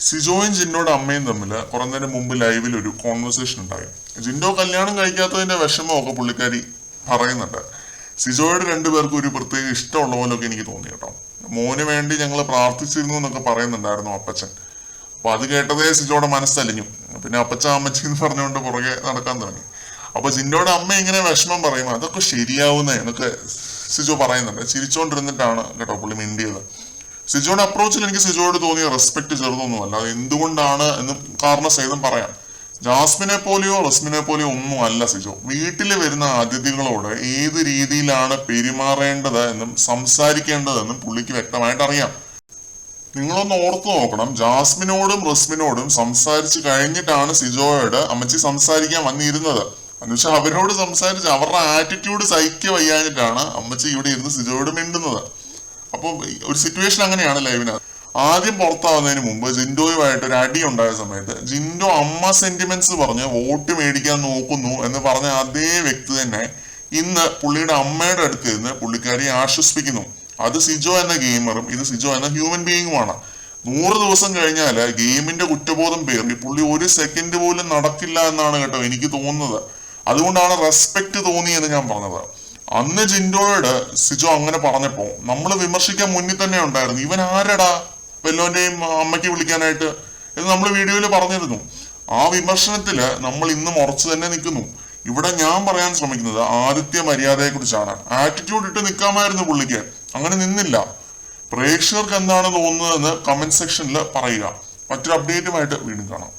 സിജോയും ജിൻഡോയുടെ അമ്മയും തമ്മിൽ കുറെ നേരം മുമ്പ് ലൈവിൽ ഒരു കോൺവെർസേഷൻ ഉണ്ടായി. ജിൻഡോ കല്യാണം കഴിക്കാത്തതിന്റെ വിഷമമൊക്കെ പുള്ളിക്കാരി പറയുന്നുണ്ട്. സിജോയുടെ രണ്ടുപേർക്കും ഒരു പ്രത്യേക ഇഷ്ടമുള്ള പോലൊക്കെ എനിക്ക് തോന്നി കേട്ടോ. മോന് വേണ്ടി ഞങ്ങൾ പ്രാർത്ഥിച്ചിരുന്നു എന്നൊക്കെ പറയുന്നുണ്ടായിരുന്നു അപ്പച്ചൻ. അപ്പൊ അത് കേട്ടതേ സിജോയുടെ മനസ്സലിഞ്ഞു. പിന്നെ അപ്പച്ച അമ്മച്ചി എന്ന് പറഞ്ഞുകൊണ്ട് പുറകെ നടക്കാൻ തുടങ്ങി. അപ്പൊ ജിൻഡോയുടെ അമ്മ ഇങ്ങനെ വിഷമം പറയും, അതൊക്കെ ശരിയാവുന്നേ എന്നൊക്കെ സിജോ പറയുന്നുണ്ട്. ചിരിച്ചോണ്ടിരുന്നിട്ടാണ് കേട്ടോ പുള്ളി മിണ്ടിയത്. സിജോയുടെ അപ്രോച്ചിൽ എനിക്ക് സിജോയോട് തോന്നിയ റെസ്പെക്ട് ചെറുതൊന്നുമല്ല. അത് എന്തുകൊണ്ടാണ് എന്ന് കാരണസഹിതം പറയാം. ജാസ്മിനെ പോലെയോ റസ്മിനെ പോലെയോ ഒന്നും അല്ല സിജോ. വീട്ടിൽ വരുന്ന അതിഥികളോട് ഏത് രീതിയിലാണ് പെരുമാറേണ്ടത് എന്നും സംസാരിക്കേണ്ടതെന്നും പുള്ളിക്ക് വ്യക്തമായിട്ട് അറിയാം. നിങ്ങളൊന്ന് ഓർത്തു നോക്കണം, ജാസ്മിനോടും റസ്മിനോടും സംസാരിച്ച് കഴിഞ്ഞിട്ടാണ് സിജോയോട് അമ്മച്ചി സംസാരിക്കാൻ വന്നിരുന്നത്. എന്നുവെച്ചാൽ അവരോട് സംസാരിച്ച് അവരുടെ ആറ്റിറ്റ്യൂഡ് സഹിക്കുക വയ്യാഞ്ഞിട്ടാണ് അമ്മച്ചി ഇവിടെ ഇരുന്ന് സിജോയോട് മിണ്ടുന്നത്. അപ്പോൾ ഒരു സിറ്റുവേഷൻ അങ്ങനെയാണ് ലൈവിനകത്ത്. ആദ്യം പുറത്താവുന്നതിന് മുമ്പ് ജിൻഡോയുമായിട്ട് ഒരു അടി ഉണ്ടായ സമയത്ത് ജിൻഡോ അമ്മ സെന്റിമെന്റ്സ് പറഞ്ഞ് വോട്ട് മേടിക്കാൻ നോക്കുന്നു എന്ന് പറഞ്ഞ അതേ വ്യക്തി തന്നെ ഇന്ന് പുള്ളിയുടെ അമ്മയുടെ അടുത്ത് നിന്ന് പുള്ളിക്കാരിയെ ആശ്വസിപ്പിക്കുന്നു. അത് സിജോ എന്ന ഗെയിമറും ഇത് സിജോ എന്ന ഹ്യൂമൻ ബീയിങ്ങുമാണ്. 100 ദിവസം കഴിഞ്ഞാല് ഗെയിമിന്റെ കുറ്റബോധം പേറി പുള്ളി ഒരു സെക്കൻഡ് പോലും നടക്കില്ല എന്നാണ് കേട്ടോ എനിക്ക് തോന്നുന്നത്. അതുകൊണ്ടാണ് റെസ്പെക്ട് തോന്നിയെന്ന് ഞാൻ പറഞ്ഞത്. അന്ന് ജിൻഡോയോട് സിജോ അങ്ങനെ പറഞ്ഞപ്പോ നമ്മൾ വിമർശിക്കാൻ മുന്നിൽ തന്നെ ഉണ്ടായിരുന്നു. ഇവൻ ആരടാ വെല്ലോന്റെയും അമ്മയ്ക്ക് വിളിക്കാനായിട്ട് എന്ന് നമ്മൾ വീഡിയോയിൽ പറഞ്ഞിരുന്നു. ആ വിമർശനത്തില് നമ്മൾ ഇന്നും ഉറച്ചു തന്നെ നിൽക്കുന്നു. ഇവിടെ ഞാൻ പറയാൻ ശ്രമിക്കുന്നത് ആദിത്യ മര്യാദയെ കുറിച്ചാണ്. ആറ്റിറ്റ്യൂഡ് ഇട്ട് നിൽക്കാമായിരുന്നു പുള്ളിക്ക്, അങ്ങനെ നിന്നില്ല. പ്രേക്ഷകർക്ക് എന്താണ് തോന്നുന്നതെന്ന് കമന്റ് സെക്ഷനിൽ പറയുക. മറ്റൊരു അപ്ഡേറ്റുമായിട്ട് വീണ്ടും കാണാം.